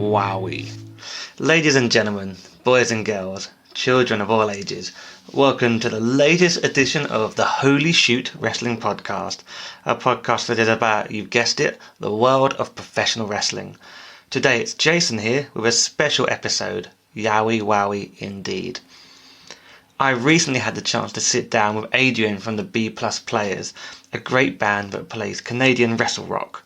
Wowie. Ladies and gentlemen, boys and girls, children of all ages, welcome to the latest edition of the Holy Shoot Wrestling Podcast, a podcast that is about, you've guessed it, the world of professional wrestling. Today it's Jason here with a special episode, Yowie Wowie indeed. I recently had the chance to sit down with Adrian from the B Plus Players, a great band that plays Canadian wrestle rock.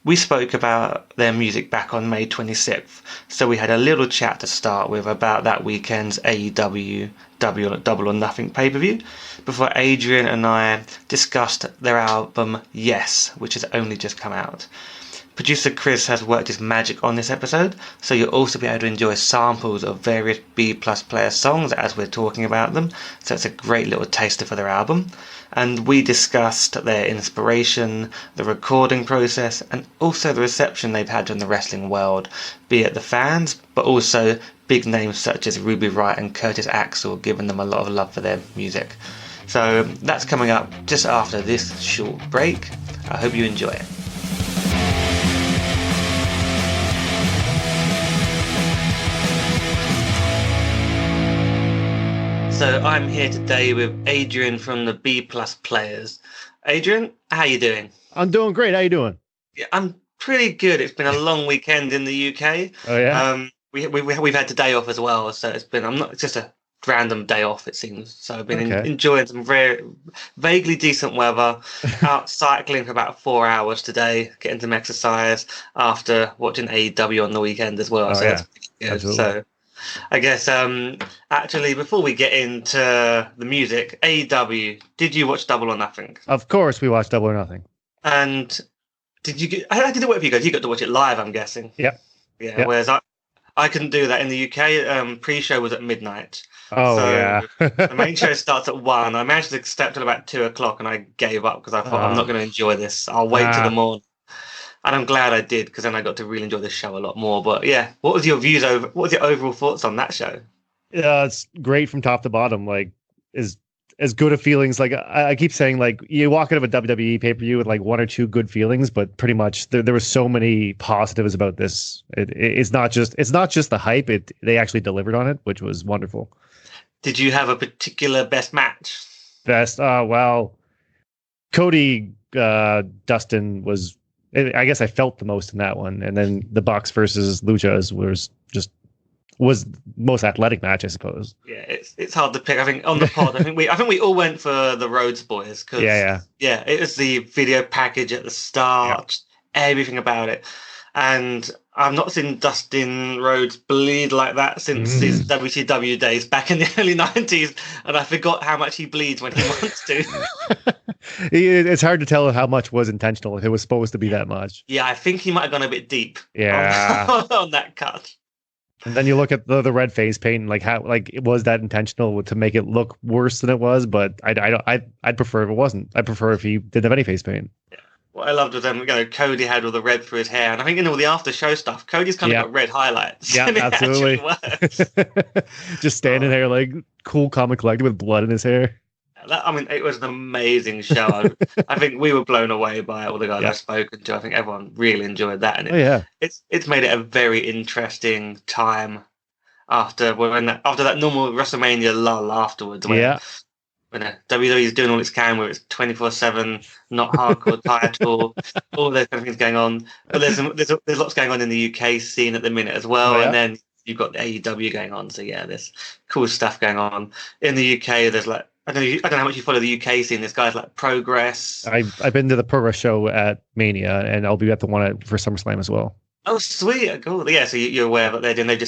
We spoke about their music back on May 26th, so we had a little chat to start with about that weekend's AEW Double or Nothing pay-per-view, before Adrian and I discussed their album Yes, which has only just come out. Producer Chris has worked his magic on this episode, so you'll also be able to enjoy samples of various B Plus Player songs as we're talking about them, so it's a great little taster for their album. And we discussed their inspiration, the recording process, and also the reception they've had from the wrestling world, be it the fans, but also big names such as Ruby Riot and Curtis Axel giving them a lot of love for their music. So that's coming up just after this short break. I hope you enjoy it. So I'm here today with Adrian from the B Plus Players. Adrian, how you doing? I'm doing great. How you doing? Yeah, I'm pretty good. It's been a long weekend in the UK. Oh yeah. We've had the day off as well, so it's just a random day off it seems. So I've been enjoying some very vaguely decent weather, out cycling for about 4 hours today, getting some exercise after watching AEW on the weekend as well. Oh, so yeah. that's pretty good. Absolutely. So I guess actually before we get into the music, AEW, did you watch Double or Nothing? Of course, we watched Double or Nothing. And did you get? How did it work for you guys? You got to watch it live, I'm guessing. Yep. Yeah. Yep. Whereas I couldn't do that in the UK. Pre-show was at midnight. Oh So yeah. the main show starts at 1. I managed to step till about 2 o'clock, and I gave up because I thought I'm not going to enjoy this. I'll wait till the morning. And I'm glad I did, because then I got to really enjoy this show a lot more. But yeah, what was your overall thoughts on that show? It's great from top to bottom. Like, is as good of feelings. Like I keep saying, like you walk out of a WWE pay-per-view with like 1 or 2 good feelings, but pretty much there were so many positives about this. It's not just the hype. They actually delivered on it, which was wonderful. Did you have a particular best match? Best. Well, Cody Dustin was. I guess I felt the most in that one, and then the Bucks versus Luchas was most athletic match, I suppose. Yeah, it's hard to pick. I think on the pod, I think we all went for the Rhodes Boys because yeah, it was the video package at the start, everything about it, and I've not seen Dustin Rhodes bleed like that since his WCW days back in the early 90s, and I forgot how much he bleeds when he wants to. It's hard to tell how much was intentional. If it was supposed to be that much. Yeah, I think he might have gone a bit deep. Yeah, on that cut. And then you look at the red face paint, and like how was that intentional to make it look worse than it was? But I'd prefer if it wasn't. I'd prefer if he didn't have any face paint. Yeah. What I loved was Cody had all the red through his hair, and I think in all the after show stuff, Cody's kind of got red highlights. Yeah, absolutely. Just standing there like cool, calm, and collected with blood in his hair. It was an amazing show. I think we were blown away by all the guys I've spoken to. I think everyone really enjoyed that, and it's made it a very interesting time after that normal WrestleMania lull afterwards. When WWE is doing all its can with its 24/7 not hardcore title, all those kind of things going on. But there's lots going on in the UK scene at the minute as well, and then you've got the AEW going on. So yeah, there's cool stuff going on in the UK. There's like. I don't know how much you follow the UK scene. There's guys like Progress. I've been to the Progress show at Mania, and I'll be at the one for SummerSlam as well. Oh, sweet, cool. Yeah, so you're aware of what they're doing. They've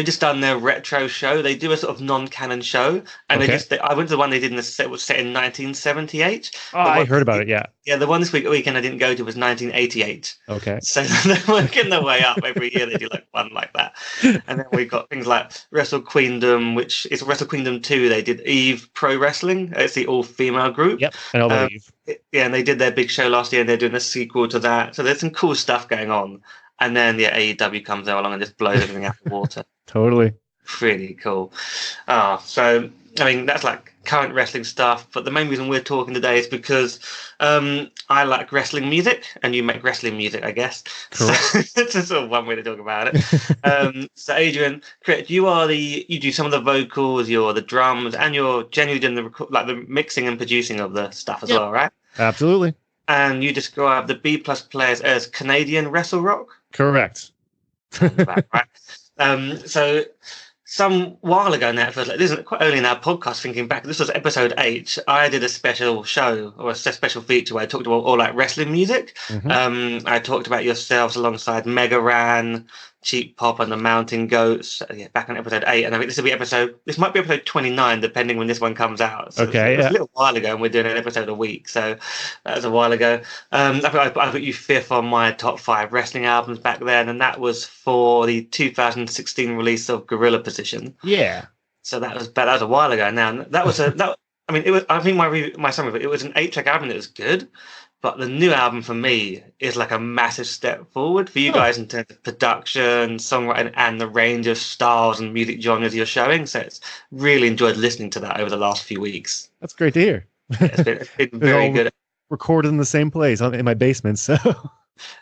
just done their retro show. They do a sort of non-canon show, and I went to the one they did was set in 1978. Oh, I heard about it. Yeah. Yeah, the one this weekend I didn't go to was 1988. Okay. So they're working their way up every year. They do like one like that, and then we've got things like Wrestle Queendom, which is Wrestle Queendom 2. They did Eve Pro Wrestling. It's the all-female group. Yep, and I believe. Yeah, and they did their big show last year, and they're doing a sequel to that. So there's some cool stuff going on. And then AEW comes along and just blows everything out of the water. Totally. Pretty cool. So I mean, that's like current wrestling stuff, but the main reason we're talking today is because I like wrestling music, and you make wrestling music, I guess. Correct. So it's just sort of one way to talk about it. So Adrian, correct, you do some of the vocals, you're the drums, and you're generally doing the mixing and producing of the stuff as well, right? Absolutely. And you describe the B Plus players as Canadian wrestle rock. Correct. Right. So some while ago now, it feels like this is quite early in our podcast. Thinking back, this was episode 8. I did a special show or a special feature where I talked about all like wrestling music. I talked about yourselves alongside Mega Ran, Cheap Pop, and the Mountain Goats. Back on episode 8, and I think this might be episode 29, depending when this one comes out. So Okay, it was a little while ago, and we're doing an episode a week, so that was a while ago. I put you 5th on my top 5 wrestling albums back then, and that was for the 2016 release of Gorilla Position. Yeah. So that was a while ago now. And that was I mean, it was. I think my summary of it was an 8-track album that was good, but the new album for me is like a massive step forward for you guys in terms of production, songwriting, and the range of styles and music genres you're showing. So it's really enjoyed listening to that over the last few weeks. That's great to hear. It's been very good. Recorded in the same place in my basement, so.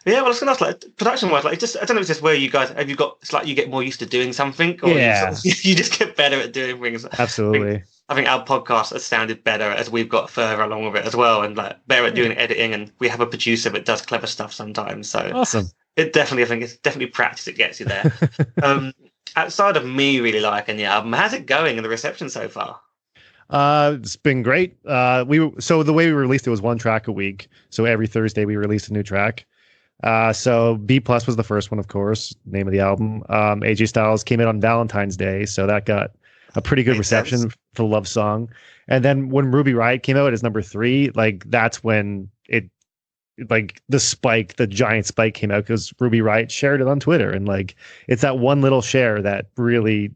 Yeah, well, I was going to ask, like, production-wise, like, I don't know if it's just where you guys have you got. It's like you get more used to doing something, or you just get better at doing things. Absolutely. I think our podcast has sounded better as we've got further along with it as well, and like better at doing editing. And we have a producer that does clever stuff sometimes. So awesome. I think it's definitely practice that gets you there. Outside of me really liking the album, how's it going and the reception so far? It's been great. So the way we released it was 1 track a week. So every Thursday we released a new track. So B Plus was the first one, of course, name of the album. AJ Styles came in on Valentine's Day, so that got a pretty good reception for Love Song. And then when Ruby Riot came out as number 3, like that's when the giant spike came out, because Ruby Riot shared it on Twitter, and like it's that one little share that really,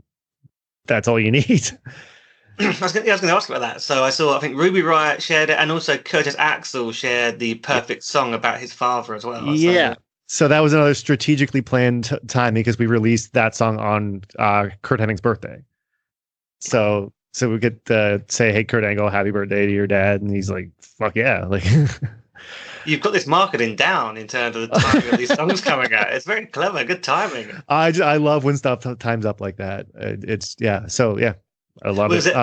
that's all you need. I was going to ask about that. So I think Ruby Riot shared it, and also Curtis Axel shared the perfect song about his father as well. Yeah. So that was another strategically planned time, because we released that song on Kurt Hennig's birthday. So we could say, "Hey, Kurt Angle, happy birthday to your dad," and he's like, "Fuck yeah!" Like, you've got this marketing down in terms of the timing of these songs coming out. It's very clever, good timing. I love when stuff times up like that. I love it.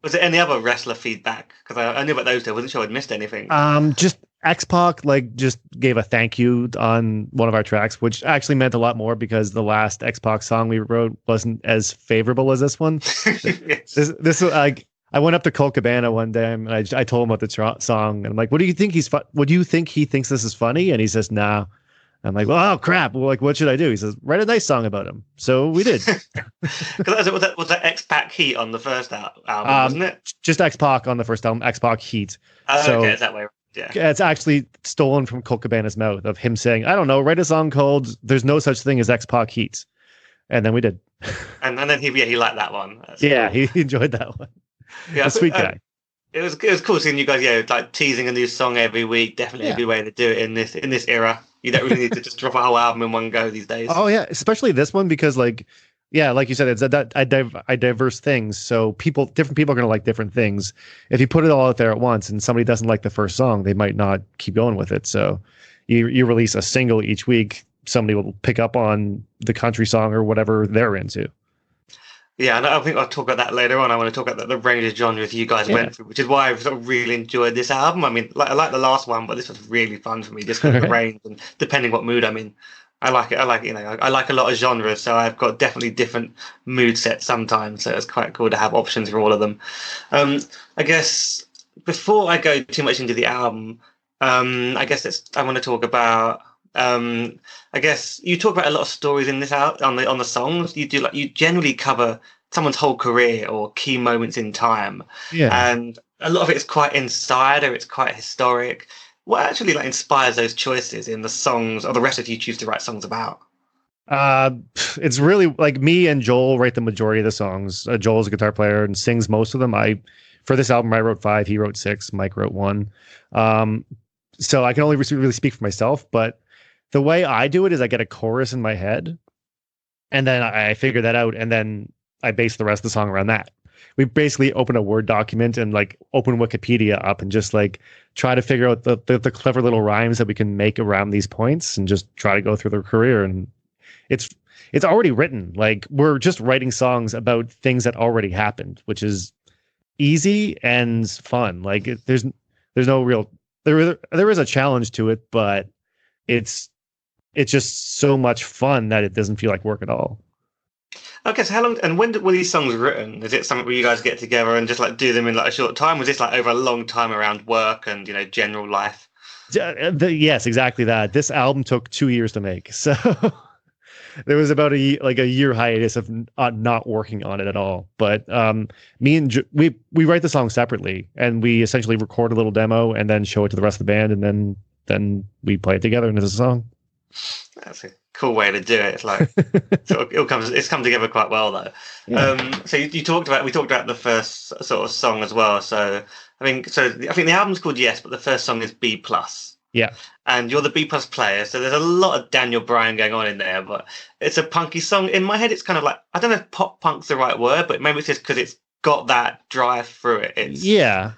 Was there any other wrestler feedback? Because I knew about those two. I wasn't sure I'd missed anything. Just X-Pac just gave a thank you on one of our tracks, which actually meant a lot more, because the last X-Pac song we wrote wasn't as favorable as this one. Yes. This like, I went up to Colt Cabana one day, and I told him about the song, and I'm like, "What do you think What do you think he thinks this is funny?" And he says, "Nah." I'm like, "Well, oh crap! Well, like, what should I do?" He says, "Write a nice song about him." So we did. was that X-Pac Heat on the first album, wasn't it? Just X-Pac on the first album, X-Pac Heat. Okay, it's that way. Yeah. It's actually stolen from Colt Cabana's mouth, of him saying, "I don't know, write a song called There's No Such Thing as X-Pac Heat." And then we did. And then he liked that one. That's cool. He enjoyed that one. Yeah, a sweet guy. It was cool seeing you guys, like teasing a new song every week. Definitely a good way to do it in this era. You don't really need to just drop a whole album in one go these days. Oh yeah, especially this one, because like you said, it's a diverse things. So different people are going to like different things. If you put it all out there at once and somebody doesn't like the first song, they might not keep going with it. So you release a single each week, somebody will pick up on the country song or whatever they're into. Yeah, and I think I'll talk about that later on. I want to talk about the range of genres you guys went through, which is why I've sort of really enjoyed this album. I mean, I like the last one, but this was really fun for me, just because of the range and depending what mood I'm in. I like it. I like a lot of genres, so I've got definitely different mood sets sometimes. So it's quite cool to have options for all of them. I guess before I go too much into the album, I want to talk about. I guess you talk about a lot of stories in this on the songs. You generally cover someone's whole career or key moments in time, and a lot of it is quite insider. It's quite historic. What actually inspires those choices in the songs, or the rest of you choose to write songs about? It's really like me and Joel write the majority of the songs. Joel's a guitar player and sings most of them. For this album, I wrote 5. He wrote 6. Mike wrote 1. So I can only really speak for myself, but the way I do it is I get a chorus in my head, and then I figure that out, and then I base the rest of the song around that. we basically open a Word document and like open Wikipedia up and just like try to figure out the clever little rhymes that we can make around these points and just try to go through their career. And it's already written. Like we're just writing songs about things that already happened, which is easy and fun. Like there's no real there is a challenge to it, but it's just so much fun that it doesn't feel like work at all. Okay, so how long and when were these songs written? Is it something where you guys get together and just like do them in like a short time? Was this like over a long time around work and general life? Yes, exactly that. This album took 2 years to make, so there was about a year hiatus of not working on it at all. But me and we write the song separately, and we essentially record a little demo and then show it to the rest of the band, and then we play it together and it's a song. That's a cool way to do it. It's like it's come together quite well though. Yeah. So we talked about the first sort of song as well. So I think the album's called Yes, but the first song is B+. Yeah. And you're the B+ player, so there's a lot of Daniel Bryan going on in there, but it's a punky song. In my head, it's kind of like, I don't know if pop punk's the right word, but maybe it's just because it's got that drive through it.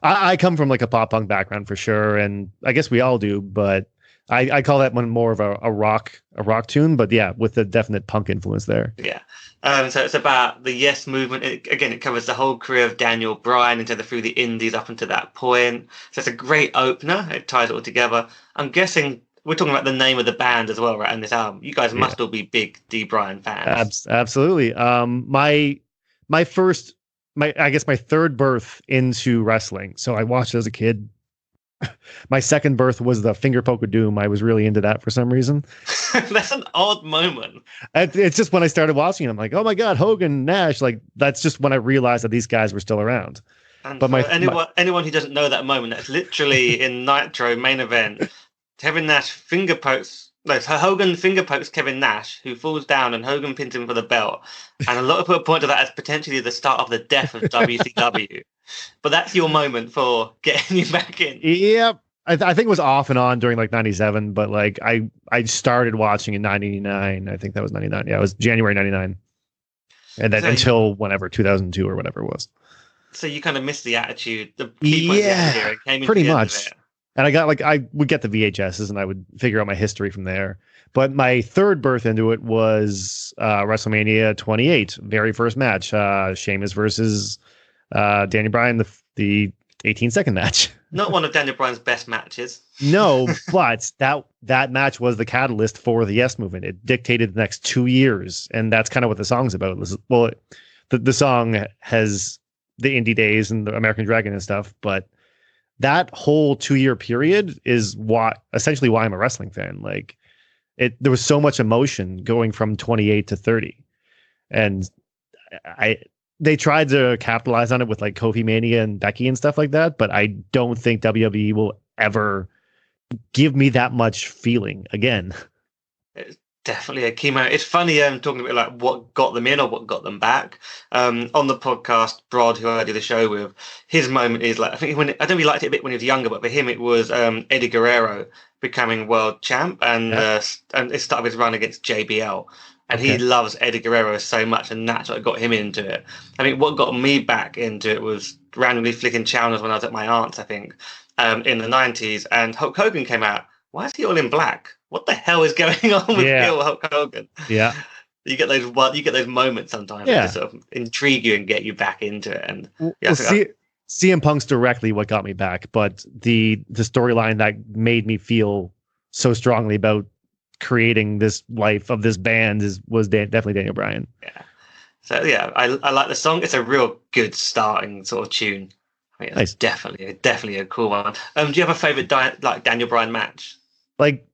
I come from like a pop punk background for sure, and I guess we all do, but I call that one more of a rock tune, but yeah, with a definite punk influence there. Yeah. So it's about the Yes movement. It covers the whole career of Daniel Bryan through the indies up until that point. So it's a great opener. It ties it all together. I'm guessing we're talking about the name of the band as well, right? In this album, you guys must all be big D. Bryan fans. Absolutely. My third birth into wrestling. So I watched it as a kid. My second birth was the Finger Poke of Doom. I was really into that for some reason. That's an odd moment. It's just when I started watching it, I'm like, oh my God, Hogan, Nash. Like, that's just when I realized that these guys were still around. And but anyone who doesn't know that moment, that's literally in Nitro main event. Hogan finger pokes Kevin Nash, who falls down, and Hogan pins him for the belt. And a lot of people point to that as potentially the start of the death of WCW. But that's your moment for getting you back in. Yeah, I think it was off and on during like 97, but like I started watching in 99. I think that was 99. Yeah, it was January 99. And then until whenever, 2002 or whatever it was. So you kind of missed the attitude. The key points here came pretty much. And I would get the VHSs and I would figure out my history from there. But my third birth into it was WrestleMania 28, very first match, Sheamus versus Daniel Bryan, the 18-second match. Not one of Daniel Bryan's best matches. No, but that match was the catalyst for the Yes movement. It dictated the next 2 years, and that's kind of what the song's about. Well, the song has the indie days and the American Dragon and stuff, but that whole 2-year period is essentially why I'm a wrestling fan. Like there was so much emotion going from 28 to 30, and they tried to capitalize on it with like Kofi Mania and Becky and stuff like that, but I don't think WWE will ever give me that much feeling again. It's definitely a key moment. It's funny talking about like what got them in or what got them back. On the podcast, Brod, who I do the show with, his moment is like, I don't know if he liked it a bit when he was younger, but for him it was Eddie Guerrero becoming world champ and it started his run against JBL. And he loves Eddie Guerrero so much, and that's what got him into it. I mean, what got me back into it was randomly flicking channels when I was at my aunt's, I think, in the 90s, and Hulk Hogan came out. Why is he all in black? What the hell is going on with real Hulk Hogan? Yeah. You get those moments sometimes that sort of intrigue you and get you back into it. And CM Punk's directly what got me back, but the storyline that made me feel so strongly about creating this life of this band was definitely Daniel Bryan. Yeah. So yeah, I like the song. It's a real good starting sort of tune. I mean, it's definitely a cool one. Do you have a favorite like Daniel Bryan match? Like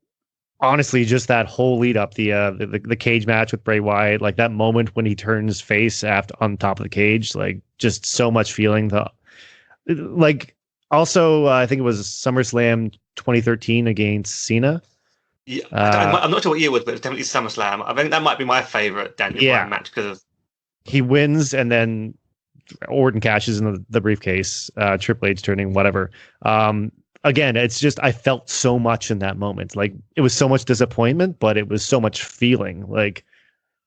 honestly, just that whole lead up, the cage match with Bray Wyatt, like that moment when he turns face on top of the cage, like just so much feeling. Like also, I think it was SummerSlam 2013 against Cena. Yeah, I'm not sure what year it was, but it's definitely SummerSlam. I think that might be my favorite Daniel Bryan match because he wins and then Orton cashes in the briefcase. Triple H turning whatever. Again, it's just I felt so much in that moment. Like it was so much disappointment, but it was so much feeling. Like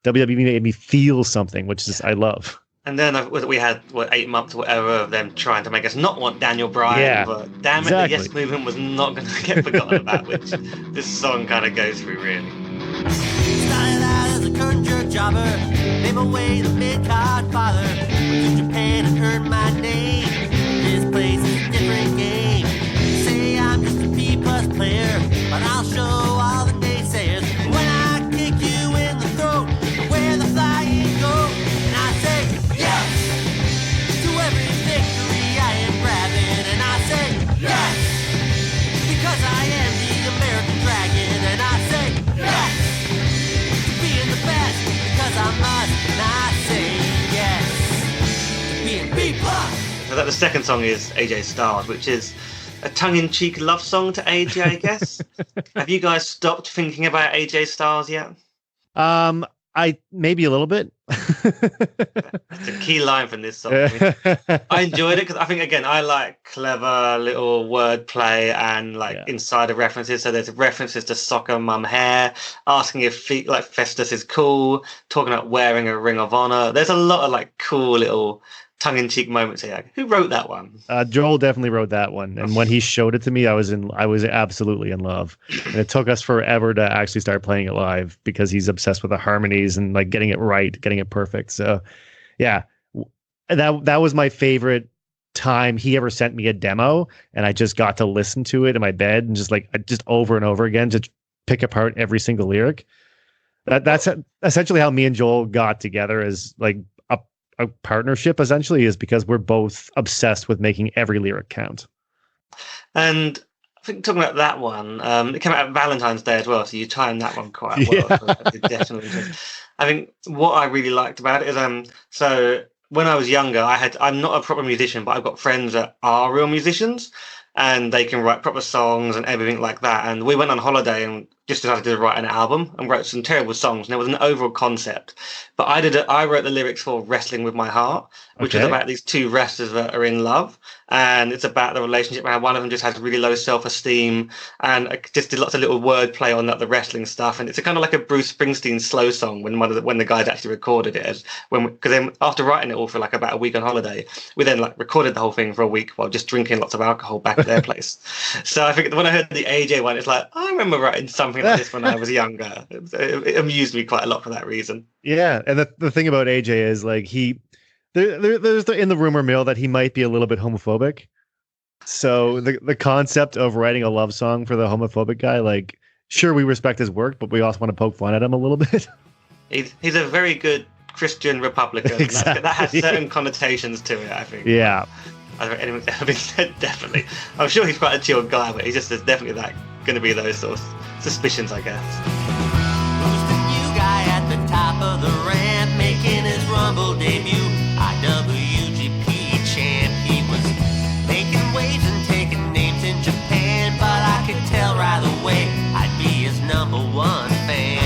WWE made me feel something, which is I love. And then we had 8 months or whatever of them trying to make us not want Daniel Bryan, Yeah, but damn it, exactly. the Yes Movement was not going to get forgotten about, which this song kind of goes through, really. Started out as a curtain jerk jobber, made my way to mid-card father. Went to Japan and earned my name. This place is a different game. Say I'm just a B-plus player, but I'll show all the naysayers when I kick you in the throat, where the flying go. And I say yes to every victory I am grabbing. And I say yes because I am the American dragon. And I say yes to being the best because I must. And I say yes to being B-plus. So that the second song is AJ Styles, which is a tongue-in-cheek love song to AJ, I guess. Have you guys stopped thinking about AJ Styles yet? I maybe a little bit. It's a key line from this song. I enjoyed it because I think, again, I like clever little wordplay and insider references. So there's references to soccer mum hair, asking if Festus is cool, talking about wearing a Ring of Honor. There's a lot of cool little tongue-in-cheek moments here. Who wrote that one? Joel definitely wrote that one, and when he showed it to me, I was absolutely in love. And it took us forever to actually start playing it live because he's obsessed with the harmonies and getting it right, getting it perfect. So, yeah, that was my favorite time he ever sent me a demo, and I just got to listen to it in my bed and just over and over again to pick apart every single lyric. That's essentially how me and Joel got together as a partnership, essentially, is because we're both obsessed with making every lyric count. And I think talking about that one, it came out on Valentine's Day as well, so you timed that one quite well. Yeah. So definitely. I think what I really liked about it is, so when I was younger, I'm not a proper musician, but I've got friends that are real musicians, and they can write proper songs and everything like that. And we went on holiday and just decided to write an album and wrote some terrible songs. And there was an overall concept, but I wrote the lyrics for Wrestling with My Heart, which is about these two wrestlers that are in love. And it's about the relationship where one of them just has really low self-esteem, and I just did lots of little wordplay on the wrestling stuff. And it's a kind of like a Bruce Springsteen slow song when the guys actually recorded it. Because then after writing it all for about a week on holiday, we then recorded the whole thing for a week while just drinking lots of alcohol back at their place. So I think when I heard the AJ one, it's I remember writing something like this when I was younger. It amused me quite a lot for that reason. Yeah, and the thing about AJ is there's in the rumor mill that he might be a little bit homophobic. So the concept of writing a love song for the homophobic guy, sure, we respect his work, but we also want to poke fun at him a little bit. He's a very good Christian Republican. Exactly. That has certain connotations to it, I think. Yeah. I don't know anything's ever been said, definitely. I'm sure he's quite a chill guy, but there's definitely going to be those sort of suspicions, I guess. Who's the new guy at the top of the ramp making his Rumble debut? IWGP champ. He was making waves and taking names in Japan, but I could tell right away I'd be his number one fan.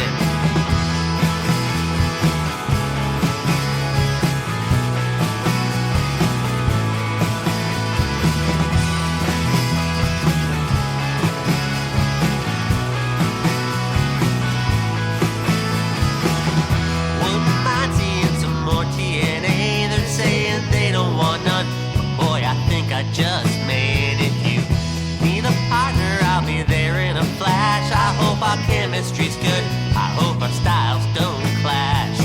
Just man, if you need a partner, I'll be there in a flash. I hope our chemistry's good, I hope our styles don't clash.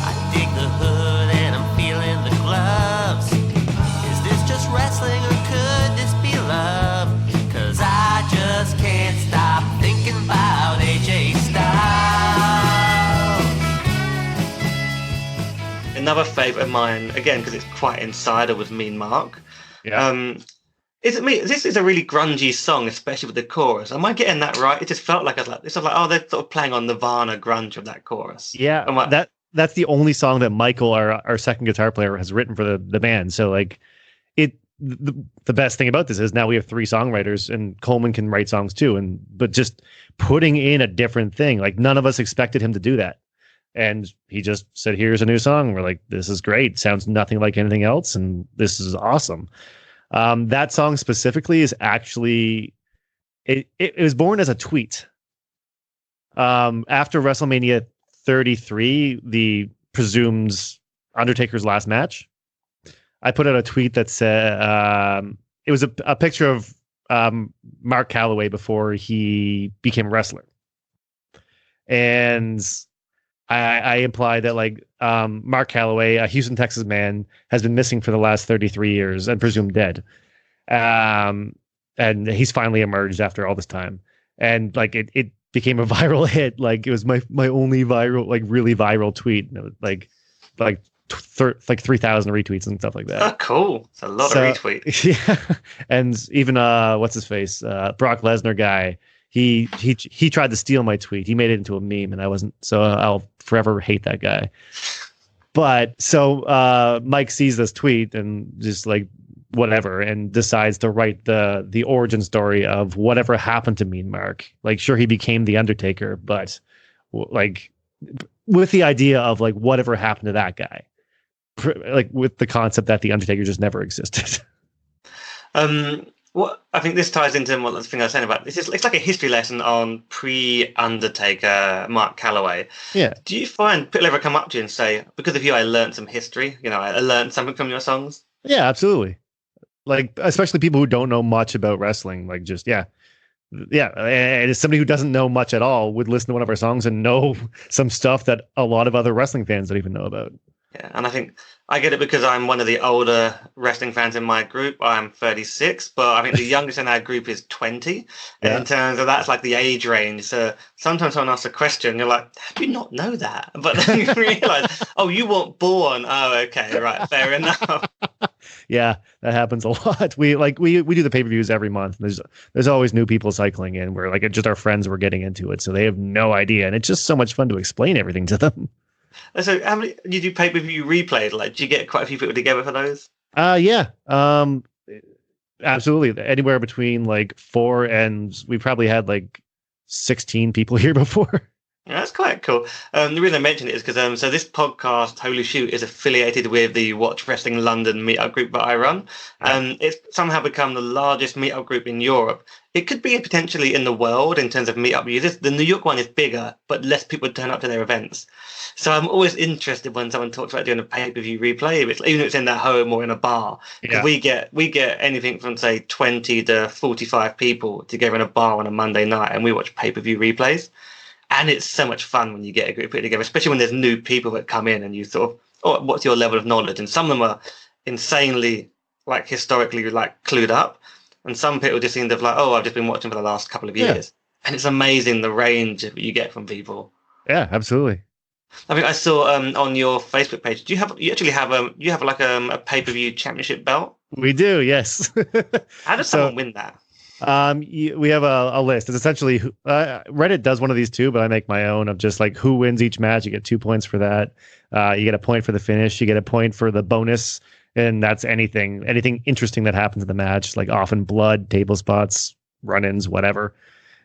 I dig the hood and I'm feeling the gloves. Is this just wrestling or could this be love? Cause I just can't stop thinking about AJ Styles. Another favourite of mine, again, because it's quite insider, was Mean Mark. Yeah. This is a really grungy song, especially with the chorus. Am I getting that right? It just felt like they're sort of playing on Nirvana grunge of that chorus. Yeah, that's the only song that Michael, our second guitar player, has written for the band. So the best thing about this is now we have 3 songwriters, and Coleman can write songs too. But just putting in a different thing, none of us expected him to do that. And he just said, here's a new song. We're like, this is great. Sounds nothing like anything else. And this is awesome. That song specifically is actually, it was born as a tweet. After WrestleMania 33, the presumed Undertaker's last match, I put out a tweet that said it was a picture of Mark Calloway before he became a wrestler, and I implied that like Mark Calloway, a Houston, Texas man, has been missing for the last 33 years and presumed dead, and he's finally emerged after all this time, and like it became a viral hit. Like it was my only viral, like really viral tweet. And it was like 3,000 retweets and stuff like that. Oh, cool. It's a lot of retweets. Yeah. And even what's his face? Brock Lesnar guy. He tried to steal my tweet. He made it into a meme, and I wasn't, so I'll forever hate that guy. But so Mike sees this tweet and just like whatever, and decides to write the origin story of whatever happened to Mean Mark. Like, sure, he became the Undertaker, but like with the idea of like whatever happened to that guy, like with the concept that the Undertaker just never existed. What I think this ties into what the thing I was saying about this is, it's like a history lesson on pre-Undertaker Mark Calloway. Yeah. Do you find people ever come up to you and say, because of you, I learned some history? You know, I learned something from your songs. Yeah, absolutely. Like, especially people who don't know much about wrestling, like just, yeah. And as somebody who doesn't know much at all would listen to one of our songs and know some stuff that a lot of other wrestling fans don't even know about. Yeah, and I think I get it because I'm one of the older wrestling fans in my group. I'm 36, but I think the youngest in our group is 20. Yeah. In terms of that's like the age range. So sometimes someone asks a question, you're like, how do you not know that? But then you realize, oh, you weren't born. Oh, okay, right, fair enough. Yeah, that happens a lot. We do the pay-per-views every month. There's always new people cycling in where like just our friends were getting into it, so they have no idea, and it's just so much fun to explain everything to them. So how many did you pay-per-view replay? Like, did you get quite a few people together for those? Yeah. Absolutely. Anywhere between like 4 and we probably had like 16 people here before. Yeah, that's quite cool. The reason I mention it is because so this podcast, Holy Shoot, is affiliated with the Watch Wrestling London meetup group that I run. It's somehow become the largest meetup group in Europe. It could be potentially in the world in terms of meetup users. The New York one is bigger, but less people turn up to their events. So I'm always interested when someone talks about doing a pay-per-view replay, even if it's in their home or in a bar. Yeah. We get anything from say 20 to 45 people together in a bar on a Monday night, and we watch pay-per-view replays. And it's so much fun when you get a group put together, especially when there's new people that come in and you sort of, oh, what's your level of knowledge? And some of them are insanely, like, historically, like, clued up. And some people just seem to have like, oh, I've just been watching for the last couple of years. Yeah. And it's amazing the range that you get from people. Yeah, absolutely. I think I saw on your Facebook page, you have like a pay-per-view championship belt? We do, yes. How does someone win that? We have a list. It's essentially Reddit does one of these too, but I make my own of just like who wins each match. You get 2 points for that. You get a point for the finish. You get a point for the bonus, and that's anything interesting that happens in the match, like often blood, table spots, run-ins, whatever.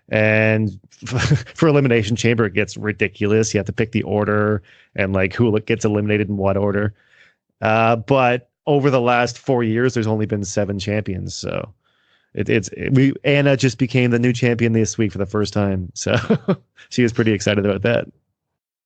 And for Elimination Chamber, it gets ridiculous. You have to pick the order and like who gets eliminated in what order. But over the last 4 years, there's only been 7 champions, so. Anna just became the new champion this week for the first time, so she was pretty excited about that.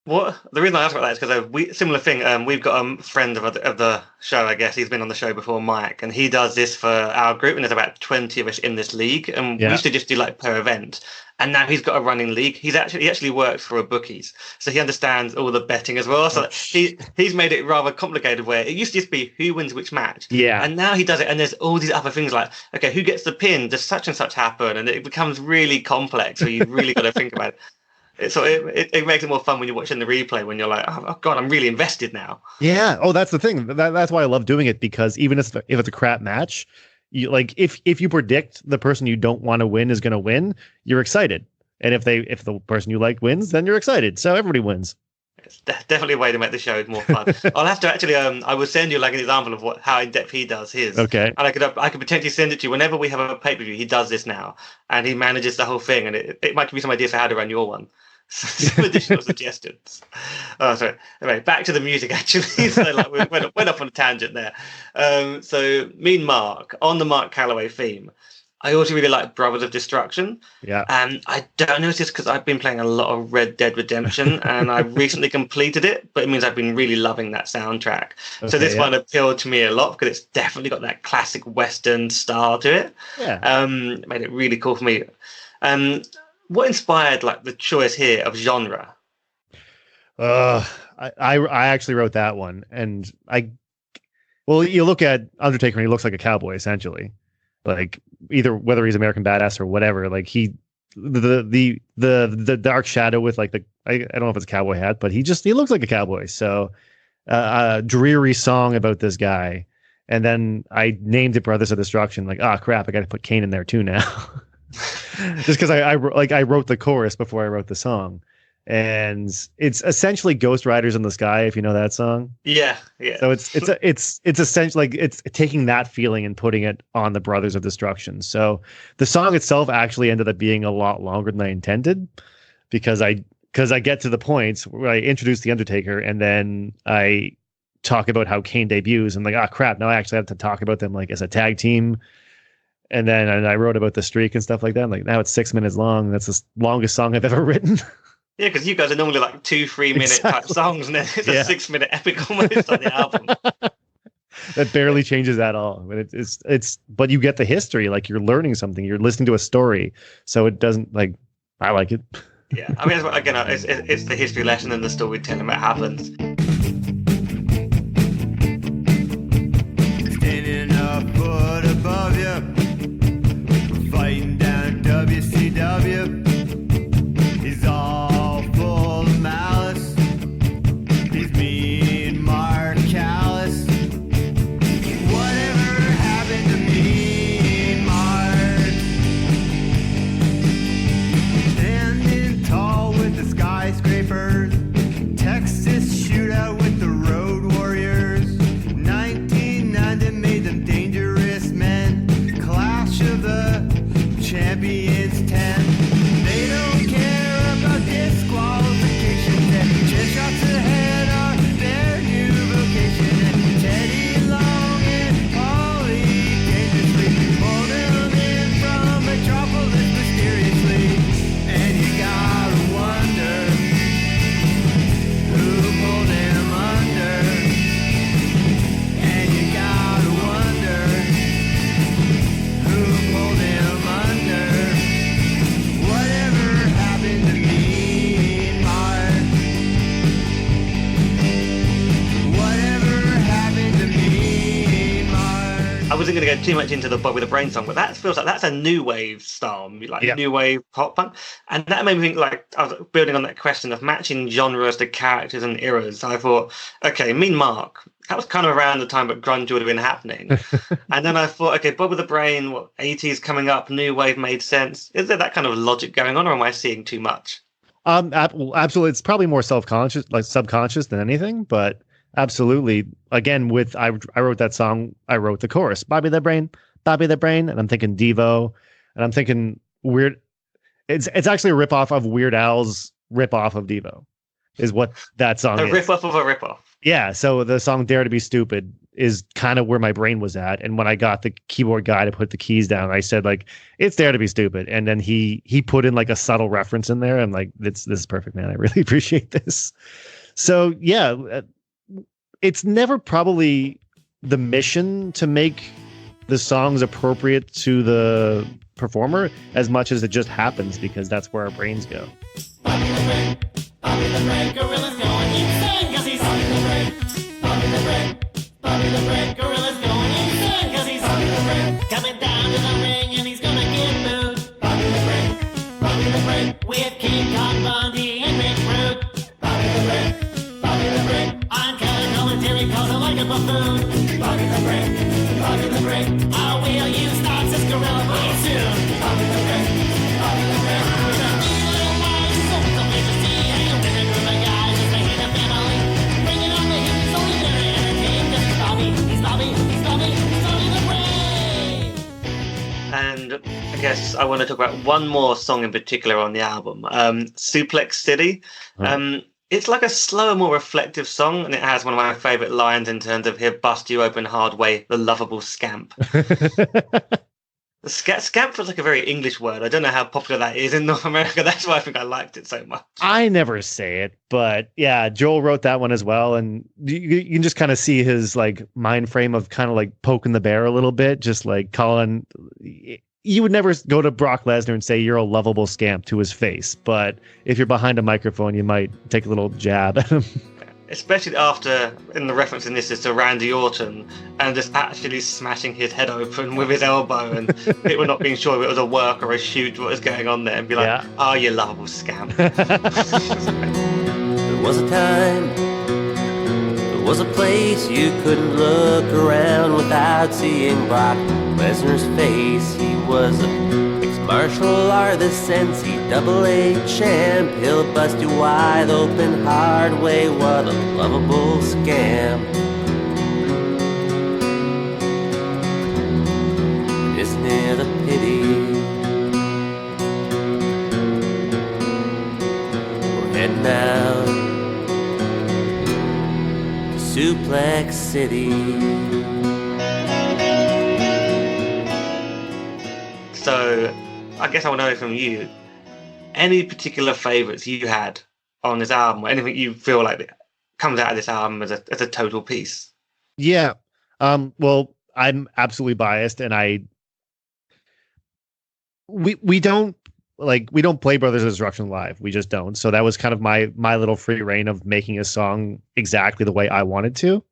What the reason I asked about that is because similar thing. We've got a friend of the show. I guess he's been on the show before, Mike, and he does this for our group. And there's about 20 of us in this league, and we used to just do like per event. And now he's got a running league. He actually works for a bookies, so he understands all the betting as well. So he's made it rather complicated. Where it used to just be who wins which match, and now he does it. And there's all these other things like, okay, who gets the pin? Does such and such happen? And it becomes really complex. So you really got to think about it. It makes it more fun when you're watching the replay when you're like, oh god, I'm really invested now. Yeah. Oh, that's the thing. That's why I love doing it, because even if it's a crap match, you like if you predict the person you don't want to win is going to win, you're excited. And if the person you like wins, then you're excited. So everybody wins. It's definitely a way to make the show more fun. I'll have to actually I will send you like an example of how in depth he does his. Okay. And I could potentially send it to you whenever we have a pay-per-view. He does this now, and he manages the whole thing, and it might give you some ideas for how to run your one. Some additional suggestions. Oh, sorry. Anyway, back to the music. Actually, so like we went off on a tangent there. So Mean Mark on the Mark Calloway theme. I also really like Brothers of Destruction. Yeah. And I don't know if it's because I've been playing a lot of Red Dead Redemption and I recently completed it, but it means I've been really loving that soundtrack. So this one appealed to me a lot because it's definitely got that classic Western style to it. Yeah. Made it really cool for me. What inspired like the choice here of genre? I actually wrote that one, and well, you look at Undertaker and he looks like a cowboy essentially, like either whether he's American Badass or whatever. Like the dark shadow with like I don't know if it's a cowboy hat, but he looks like a cowboy. So a dreary song about this guy, and then I named it Brothers of Destruction. Like, crap, I got to put Kane in there too now, just because I wrote the chorus before I wrote the song. And it's essentially Ghost Riders in the Sky, if you know that song. Yeah. So it's essentially like it's taking that feeling and putting it on the Brothers of Destruction. So the song itself actually ended up being a lot longer than I intended, because I get to the points where I introduce the Undertaker and then I talk about how Kane debuts and like, crap, now I actually have to talk about them like as a tag team. And then I wrote about the streak and stuff like that. Like, now it's 6 minutes long. That's the longest song I've ever written. Yeah, because you guys are normally like 2-3 minute type songs, and then it's a 6 minute epic almost on the album. That barely changes at all. But but you get the history, like you're learning something, you're listening to a story, so it doesn't like. I like it. Yeah, I mean, again, it's the history lesson and the storytelling that happens. Standing a foot above you, fighting down WCW. He's all full of malice. He's mean, Mark Callis. Whatever happened to me, Mark? Standing tall with the skyscrapers. Texas shootout with the Road Warriors. 1990 made them dangerous men. Clash of the Champions 10. They don't care about disqualifications, and chair shots ahead are their new vocation. And Teddy Long and Paulie dangerously pulled him in from Metropolis mysteriously. And you gotta wonder who pulled him under. And you gotta wonder who pulled him under. Whatever happened to me, Mark? Whatever happened to me, Mark? I wasn't going to go too much into the Bobby the Brain song, but that feels like that's a new wave style, like new wave pop punk. And that made me think, like, I was building on that question of matching genres to characters and eras. I thought, okay, Mean Mark, that was kind of around the time that grunge would have been happening. And then I thought, okay, Bobby the Brain, 80s coming up, new wave made sense. Is there that kind of logic going on, or am I seeing too much? Absolutely. It's probably more self-conscious, like subconscious than anything, but absolutely. Again, I wrote that song, I wrote the chorus, Bobby the Brain, and I'm thinking Devo, and I'm thinking Weird. It's actually a ripoff of Weird Al's ripoff of Devo, is what that song is. A ripoff of a ripoff. Yeah, so the song Dare to Be Stupid is kind of where my brain was at. And when I got the keyboard guy to put the keys down, I said, like, it's Dare to Be Stupid. And then he put in like a subtle reference in there. I'm like, this is perfect, man. I really appreciate this. So yeah, it's never probably the mission to make the songs appropriate to the performer as much as it just happens because that's where our brains go. Bobby the Brain, Gorilla's going insane 'cause he's Bobby the Brain, Gorilla's going insane 'cause he's Bobby the Brain, coming down to the ring and he's gonna get booed. Bobby the Brain, with King Kong Bundy and Rick Rude. Bobby the Brain, on color commentary calls him like a buffoon. Bobby the Brain, how will you start this gorilla very soon? Bobby the Brain, And I guess I want to talk about one more song in particular on the album, Suplex City. It's like a slower, more reflective song, and it has one of my favourite lines in terms of "He'll bust you open hard way, the lovable scamp." Scamp feels like a very English word. I don't know how popular that is in North America. That's why I think I liked it so much. I never say it, but yeah, Joel wrote that one as well, and you can just kind of see his like mind frame of kind of like poking the bear a little bit, just like calling. You would never go to Brock Lesnar and say you're a lovable scamp to his face, but if you're behind a microphone, you might take a little jab at him. Especially after, in the reference in this is to Randy Orton, and just actually smashing his head open with his elbow, and people not being sure if it was a work or a shoot, what was going on there, and be like, "Oh, you lovable scamp." There was a time, there was a place you couldn't look around without seeing Brock Lesnar's face. He was a mixed martial artist, NCAA champ. He'll bust you wide open hard way. What a lovable scam. Isn't it a pity we're heading out to Suplex City? So, I guess I want to know from you, any particular favourites you had on this album, or anything you feel like comes out of this album as a total piece? Yeah. Well, I'm absolutely biased, and we don't play Brothers of Destruction live. We just don't. So that was kind of my little free reign of making a song exactly the way I wanted to.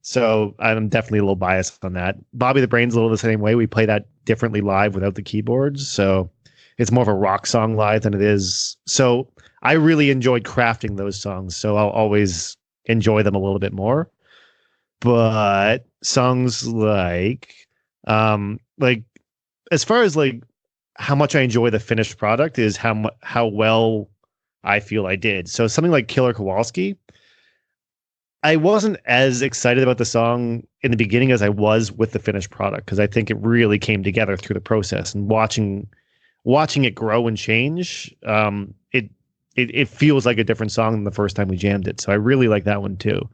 So I'm definitely a little biased on that. Bobby the Brain's a little the same way. We play that differently live without the keyboards. So it's more of a rock song live than it is. So I really enjoyed crafting those songs. So I'll always enjoy them a little bit more. But songs like as far as like how much I enjoy the finished product is how well I feel I did. So something like Killer Kowalski, I wasn't as excited about the song in the beginning as I was with the finished product, because I think it really came together through the process, and watching it grow and change. It feels like a different song than the first time we jammed it. So I really like that one too.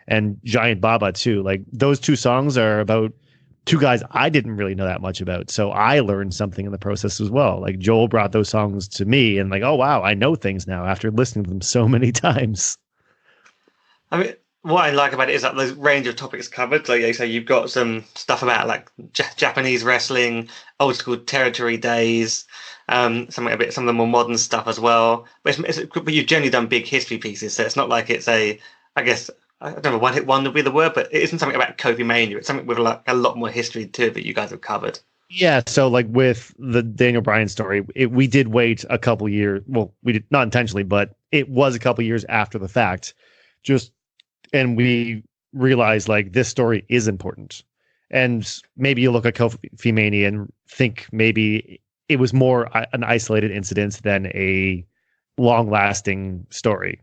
And Giant Baba too. Like those two songs are about two guys I didn't really know that much about. So I learned something in the process as well. Like Joel brought those songs to me, and like, oh wow, I know things now after listening to them so many times. I mean, what I like about it is that the range of topics covered. So, so you've got some stuff about like Japanese wrestling, old school territory days, some of the more modern stuff as well. But you've generally done big history pieces, so it's not like it's I guess I don't know, one hit wonder would be the word, but it isn't something about Kofi Mania. It's something with like a lot more history to it that you guys have covered. Yeah, so like with the Daniel Bryan story, we did wait a couple years. Well, we did not intentionally, but it was a couple years after the fact. And we realized like this story is important. And maybe you look at Kofi Mania and think maybe it was more an isolated incident than a long-lasting story.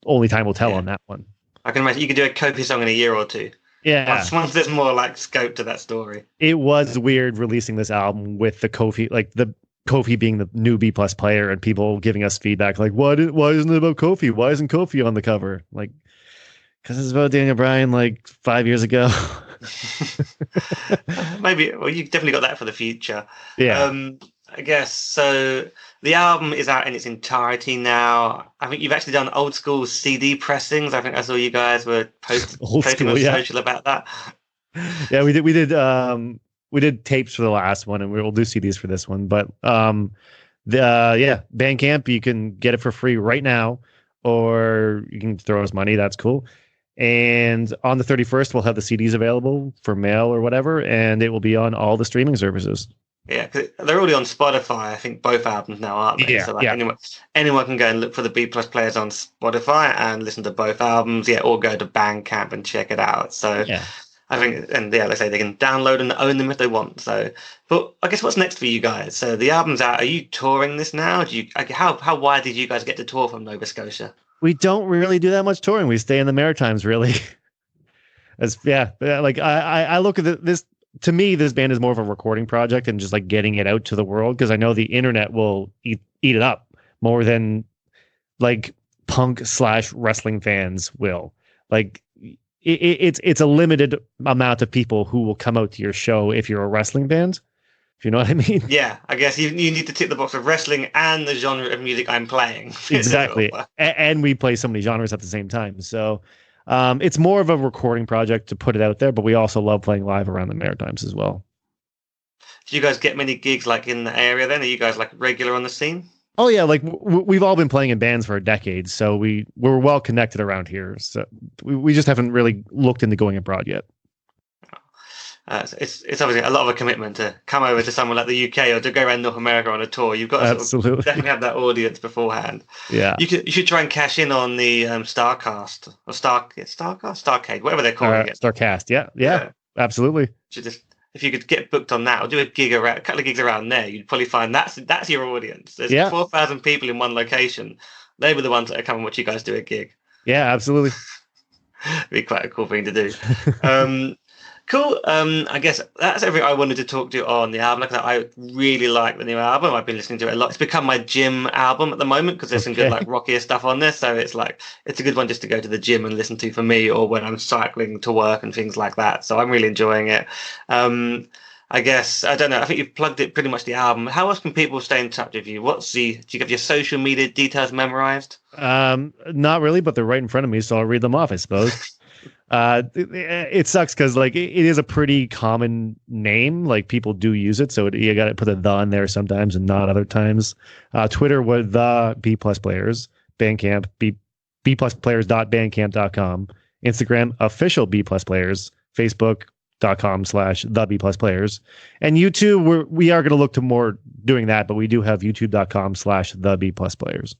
Only time will tell on that one. I can imagine you could do a Kofi song in a year or two. Yeah. Once there's more like scope to that story. It was weird releasing this album with the Kofi, like the Kofi being the new B+ player, and people giving us feedback like, why isn't it about Kofi? Why isn't Kofi on the cover? Like, because it's about Daniel Bryan like 5 years ago. Maybe. Well, you've definitely got that for the future. Yeah. I guess so. The album is out in its entirety now. I think you've actually done old school CD pressings. I think I saw you guys were posting on social about that. Yeah, we did tapes for the last one, and we'll do CDs for this one. But Bandcamp, you can get it for free right now, or you can throw us money. That's cool. And on the 31st, we'll have the CDs available for mail or whatever, and it will be on all the streaming services. Yeah, because they're already on Spotify. I think both albums now, aren't they? Yeah, so anyone can go and look for the B+ players on Spotify and listen to both albums. Yeah, or go to Bandcamp and check it out. So yeah. I think, and yeah, let's say they can download and own them if they want. So, but I guess what's next for you guys? So the album's out. Are you touring this now? How wide did you guys get to tour from Nova Scotia? We don't really do that much touring. We stay in the Maritimes, really. Like I look at this. To me, this band is more of a recording project and just like getting it out to the world, because I know the internet will eat it up more than like punk/wrestling fans will. Like it's a limited amount of people who will come out to your show if you're a wrestling band. if you know what I mean. Yeah, I guess you need to tick the box of wrestling and the genre of music I'm playing. Exactly. And we play so many genres at the same time. So it's more of a recording project to put it out there, but we also love playing live around the Maritimes as well. Do you guys get many gigs like in the area then? Are you guys like regular on the scene? Oh yeah, like we've all been playing in bands for a decade, so we're well connected around here. So we just haven't really looked into going abroad yet. It's obviously a lot of a commitment to come over to somewhere like the UK or to go around North America on a tour. You've got to sort of definitely have that audience beforehand. Yeah, you should try and cash in on the Starcast or Starcade, whatever they're calling it. Starcast, yeah, absolutely. If you could get booked on that or do a couple of gigs around there, you'd probably find that's your audience. There's 4,000 people in one location. They were the ones that are coming and watch you guys do a gig. Yeah, absolutely. It'd be quite a cool thing to do. Cool. I guess that's everything I wanted to talk to you on the album. Like I really like the new album. I've been listening to it a lot. It's become my gym album at the moment because there's some good like rockier stuff on this. So it's a good one just to go to the gym and listen to for me, or when I'm cycling to work and things like that. So I'm really enjoying it. I guess I don't know. I think you've plugged it pretty much the album. How else can people stay in touch with you? Do you have your social media details memorized? Not really, but they're right in front of me, so I'll read them off, I suppose. It sucks because like it is a pretty common name, like people do use it, so you got to put a the in there sometimes and not other times. Twitter was the B plus players, Bandcamp bplusplayers.bandcamp.com, Instagram official B plus players, Facebook.com/the B plus players, and YouTube we are going to look to more doing that, but we do have youtube.com/the B plus players.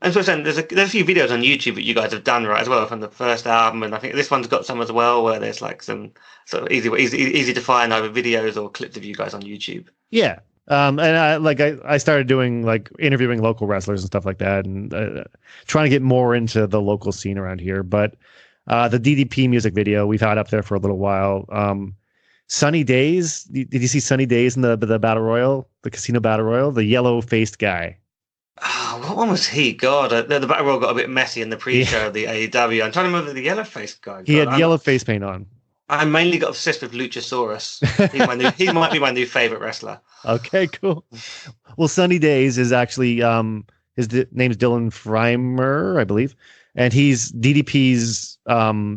And so there's a few videos on YouTube that you guys have done right as well from the first album, and I think this one's got some as well where there's like some sort of easy to find either videos or clips of you guys on YouTube. Yeah, and I started doing like interviewing local wrestlers and stuff like that, and trying to get more into the local scene around here. But the DDP music video we've had up there for a little while. Sunny Days. Did you see Sunny Days in the battle royal, the casino battle royal? The yellow faced guy. Oh, what one was he? God, the battle royal got a bit messy in the pre-show of the AEW. I'm trying to remember the yellow-faced guy. God, he had yellow face paint on. I mainly got obsessed with Luchasaurus. He might be my new favorite wrestler. Okay, cool. Well, Sunny Days is actually his name's Dylan Freimer, I believe, and he's DDP's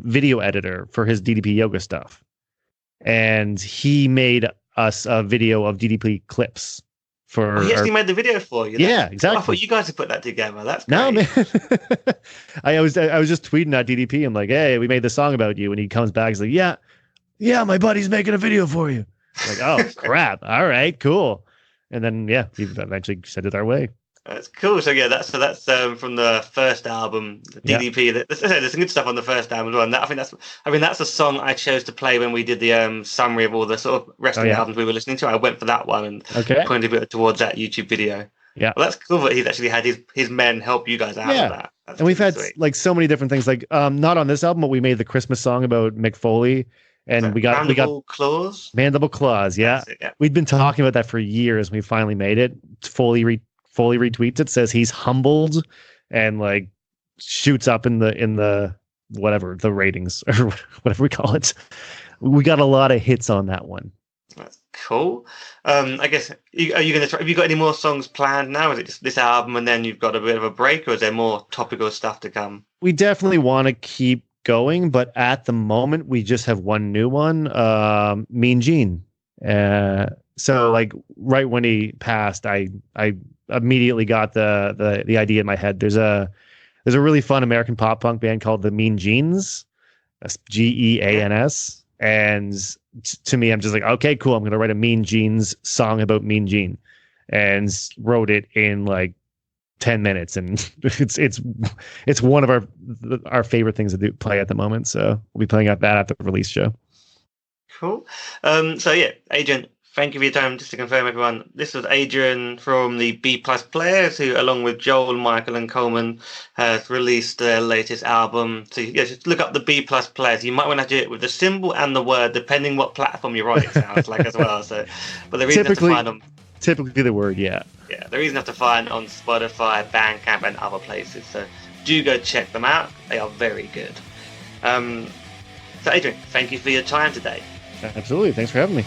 video editor for his DDP yoga stuff, and he made us a video of DDP clips. He actually made the video for you. Yeah, exactly. I thought you guys had put that together. That's great. No, man. I was just tweeting at DDP. I'm like, hey, we made the song about you. And he comes back. He's like, yeah, my buddy's making a video for you. I'm like, oh, crap. All right, cool. And then, he eventually sent it our way. That's cool. So that's from the first album, the DDP. There's some good stuff on the first album as well. And that's a song I chose to play when we did the summary of all the sort of wrestling albums we were listening to. I went for that one and pointed a bit towards that YouTube video. Yeah, well, that's cool that he's actually had his men help you guys out with that. That's and we've had like so many different things. Like not on this album, but we made the Christmas song about Mick Foley. And we got Mandible Claws. Yeah. We'd been talking about that for years. We finally made it. Foley retweets it, says he's humbled, and like shoots up in the whatever the ratings or whatever we call it. We got a lot of hits on that one. That's cool. I guess have you got any more songs planned now? Is it just this album and then you've got a bit of a break, or is there more topical stuff to come? We definitely want to keep going, but at the moment we just have one new one, Mean Gene. So like right when he passed, I immediately got the idea in my head. There's a really fun American pop punk band called the Mean Genes. That's Geans. And to me, I'm just like, okay, cool. I'm gonna write a Mean Genes song about Mean Gene, and wrote it in like 10 minutes, and it's one of our favorite things to play at the moment. So we'll be playing that at the release show. Cool. Adrian, thank you for your time. Just to confirm, everyone, this was Adrian from the B Plus Players, who, along with Joel, Michael, and Coleman, has released their latest album. So just look up the B Plus Players. You might want to do it with the symbol and the word, depending what platform you're on. It sounds like as well. So, but the reason to find them. Typically the word, yeah. Yeah, they're easy enough to find on Spotify, Bandcamp, and other places. So do go check them out. They are very good. So Adrian, thank you for your time today. Absolutely. Thanks for having me.